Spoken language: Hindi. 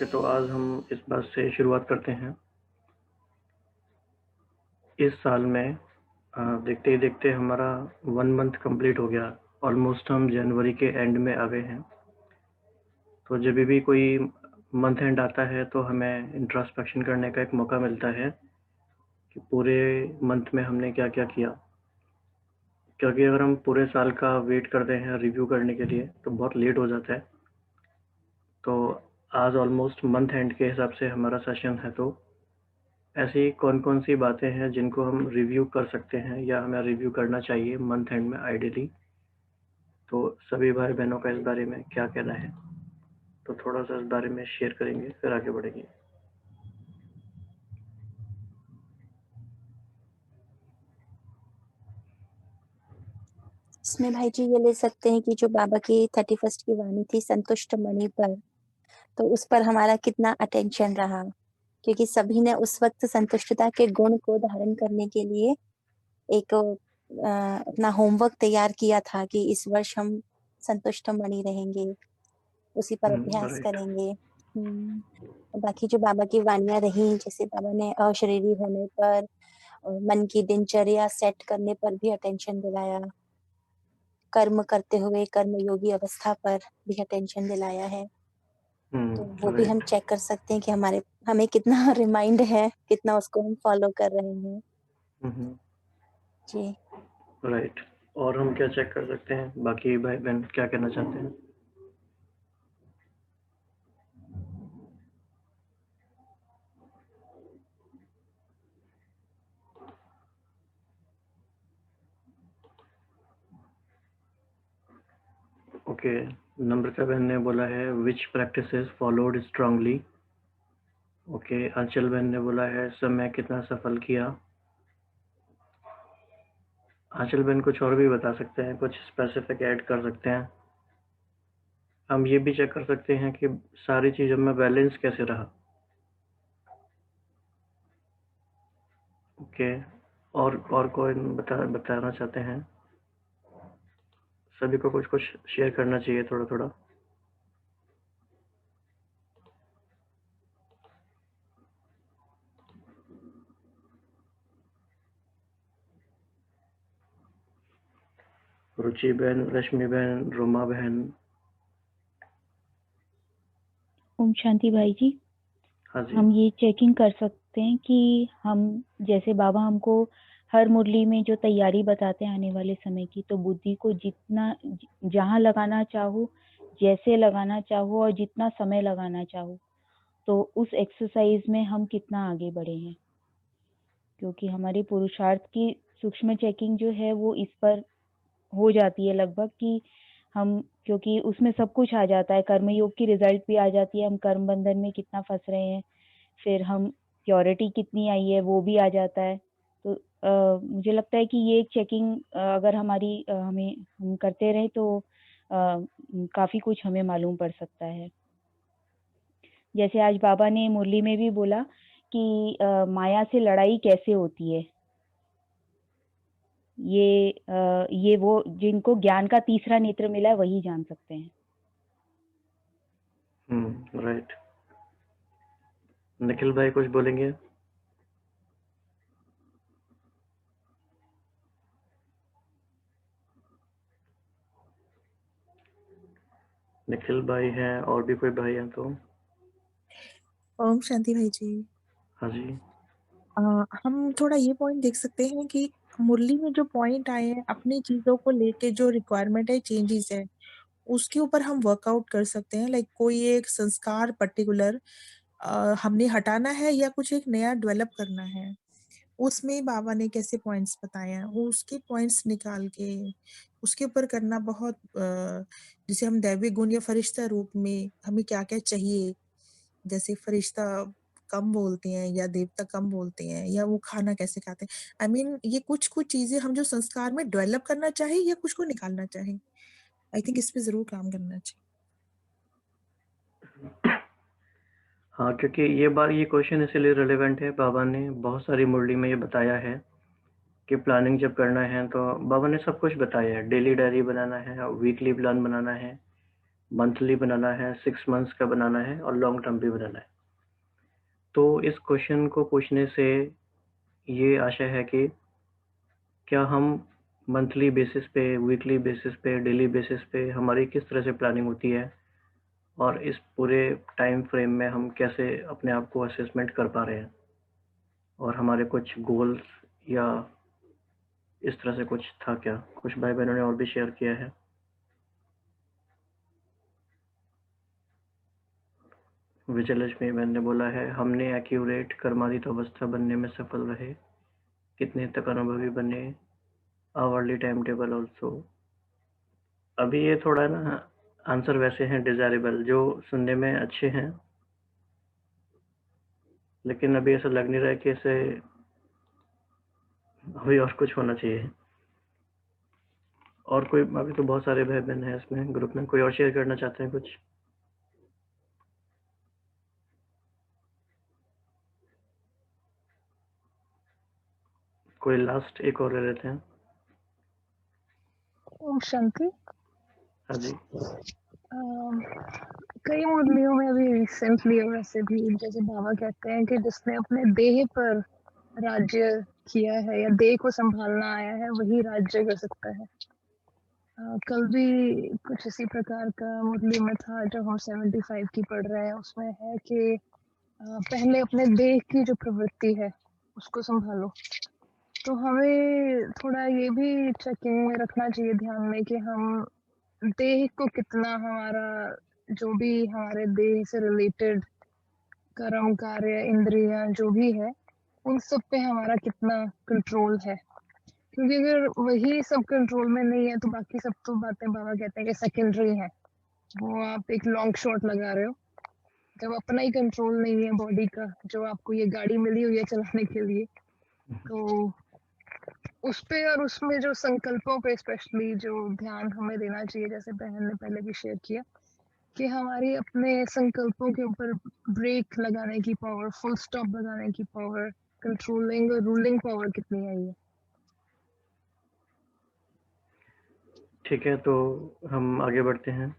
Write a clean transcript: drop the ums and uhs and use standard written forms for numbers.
ओके, तो आज हम इस बात से शुरुआत करते हैं। इस साल में देखते ही देखते हमारा 1 मंथ कंप्लीट हो गया। ऑलमोस्ट हम जनवरी के एंड में आ गए हैं। तो जब भी कोई मंथ एंड आता है तो हमें इंट्रोस्पेक्शन करने का एक मौका मिलता है कि पूरे मंथ में हमने क्या क्या किया। क्योंकि अगर हम पूरे साल का वेट करते हैं रिव्यू करने के लिए तो बहुत लेट हो जाता है। तो आज ऑलमोस्ट मंथ एंड के हिसाब से हमारा सेशन है। तो ऐसी कौन-कौन सी बातें हैं जिनको हम रिव्यू कर सकते हैं या हमें रिव्यू करना चाहिए मंथ एंड में आइडियली। तो सभी भाई बहनों का इस बारे में क्या कहना है, तो थोड़ा सा इस बारे में शेयर करेंगे, फिर आगे बढ़ेंगे। इसमें भाई जी ये ले सकते हैं कि जो बाबा की 31st की वाणी थी संतुष्ट मणि पर, तो उस पर हमारा कितना अटेंशन रहा, क्योंकि सभी ने उस वक्त संतुष्टता के गुण को धारण करने के लिए एक अपना होमवर्क तैयार किया था कि इस वर्ष हम संतुष्ट मणि रहेंगे, उसी पर अभ्यास राइट। करेंगे। बाकी जो बाबा की वाणियां रही, जैसे बाबा ने अशरीरी होने पर और मन की दिनचर्या सेट करने पर भी अटेंशन दिलाया, कर्म करते हुए कर्मयोगी अवस्था पर भी अटेंशन दिलाया है। तो वो भी हम राइट। चेक कर सकते हैं कि हमें कितना रिमाइंड है, कितना उसको हम फॉलो कर रहे हैं। जी। राइट। और हम क्या चेक कर सकते हैं, बाकी भाई बहन क्या कहना चाहते हैं? ओके, नम्रता बहन ने बोला है विच प्रैक्टिसेस फॉलोड स्ट्रांगली। ओके, अंचल बहन ने बोला है समय कितना सफल किया। आंचल बहन कुछ और भी बता सकते हैं, कुछ स्पेसिफिक ऐड कर सकते हैं। हम ये भी चेक कर सकते हैं कि सारी चीज़ों में बैलेंस कैसे रहा। ओके, और कोई बताना चाहते हैं? सभी को कुछ कुछ शेयर करना चाहिए थोड़ा थोड़ा। रुचि बहन, रश्मि बहन, रोमा बहन। ओम शांति भाई जी। हाँ जी। हम ये चेकिंग कर सकते हैं कि हम जैसे बाबा हमको हर मुरली में जो तैयारी बताते हैं आने वाले समय की, तो बुद्धि को जितना जहाँ लगाना चाहो, जैसे लगाना चाहो और जितना समय लगाना चाहो, तो उस एक्सरसाइज में हम कितना आगे बढ़े हैं। क्योंकि हमारे पुरुषार्थ की सूक्ष्म चेकिंग जो है वो इस पर हो जाती है लगभग कि हम, क्योंकि उसमें सब कुछ आ जाता है, कर्मयोग की रिजल्ट भी आ जाती है, हम कर्म बंधन में कितना फंस रहे हैं, फिर हम प्योरिटी कितनी आई है वो भी आ जाता है। तो मुझे लगता है कि ये एक चेकिंग अगर हमारी हम करते रहे तो काफ़ी कुछ हमें मालूम पड़ सकता है। जैसे आज बाबा ने मुरली में भी बोला कि माया से लड़ाई कैसे होती है। ये वो जिनको ज्ञान का तीसरा नेत्र मिला है वही जान सकते हैं। राइट। निखिल भाई कुछ बोलेंगे? निखिल भाई हैं, और भी कोई भाई हैं तो? ओम शांति भाई जी। हाँ जी। हम थोड़ा ये पॉइंट देख सकते हैं कि मुरली में जो पॉइंट आए हैं अपनी चीजों को लेके, जो रिक्वायरमेंट है, चेंजेस है, उसके ऊपर हम वर्कआउट कर सकते हैं। लाइक कोई एक संस्कार पर्टिकुलर हमने हटाना है या कुछ एक नया डेवलप करना है, उसमें बाबा ने कैसे पॉइंट्स बताए हैं, वो उसके पॉइंट्स निकाल के उसके ऊपर करना बहुत जैसे हम दैवी गुण या फरिश्ता रूप में हमें क्या क्या चाहिए, जैसे फरिश्ता कम बोलते हैं या देवता कम बोलते हैं या वो खाना कैसे खाते हैं। आई मीन ये कुछ कुछ चीजें हम जो संस्कार में डेवलप करना चाहे या कुछ को निकालना चाहे, आई थिंक इस पे जरूर काम करना चाहिए। हाँ, क्योंकि ये क्वेश्चन इसलिए रिलेवेंट है, बाबा ने बहुत सारी मुरली में ये बताया है कि प्लानिंग जब करना है तो बाबा ने सब कुछ बताया है। डेली डायरी बनाना है, वीकली प्लान बनाना है, मंथली बनाना है, 6 मंथ्स का बनाना है और लॉन्ग टर्म भी बनाना है। तो इस क्वेश्चन को पूछने से ये आशा है कि क्या हम मंथली बेसिस पे, वीकली बेसिस पे, डेली बेसिस पे हमारी किस तरह से प्लानिंग होती है और इस पूरे टाइम फ्रेम में हम कैसे अपने आप को असेसमेंट कर पा रहे हैं और हमारे कुछ गोल्स या इस तरह से कुछ था क्या? कुछ भाई बहनों ने और भी शेयर किया है। विजयलक्ष्मी बहन ने बोला है, हमने एक्यूरेट कर्मातीत अवस्था बनने में सफल रहे, कितने तक अनुभवी बने, आवरली टाइम टेबल ऑल्सो। अभी ये थोड़ा ना आंसर वैसे हैं डिजायरेबल, जो सुनने में अच्छे हैं, लेकिन अभी ऐसा लग नहीं रहा है कि इसे अभी और कुछ होना चाहिए। और कोई, अभी तो बहुत सारे भाई बहन हैं इसमें ग्रुप में, कोई और शेयर करना चाहते हैं कुछ? कोई लास्ट एक और ले लेते हैं। ओम शांति। हाँ जी। कई मुरलियों में अभी रिसेंटली और वैसे भी जैसे बाबा कहते हैं कि जिसने अपने देह पर राज्य किया है या देह को संभालना आया है वही राज्य कर सकता है। कल भी कुछ इसी प्रकार का मुरली में था जब हम 75 की पढ़ रहे हैं, उसमें है कि पहले अपने देह की जो प्रवृत्ति है उसको संभालो। तो हमें थोड़ा ये भी चेकिंग रखना चाहिए ध्यान में कि हम देह को कितना, हमारा जो भी हमारे देह से रिलेटेड कर्म, कार्य, इंद्रियां जो भी है, उन सब पे हमारा कितना कंट्रोल है। क्योंकि अगर वही सब कंट्रोल में नहीं है तो बाकी सब तो बातें बाबा कहते हैं कि सेकेंडरी है, वो आप एक लॉन्ग शॉट लगा रहे हो। जब अपना ही कंट्रोल नहीं है बॉडी का, जो आपको ये गाड़ी मिली हुई है चलाने के लिए, तो उस पे और उसमें जो संकल्पों पे स्पेशली जो ध्यान हमें देना चाहिए, जैसे बहन ने पहले भी शेयर किया कि हमारी अपने संकल्पों के ऊपर ब्रेक लगाने की पावर, फुल स्टॉप लगाने की पावर, कंट्रोलिंग और रूलिंग पावर कितनी है ये। ठीक है, तो हम आगे बढ़ते हैं।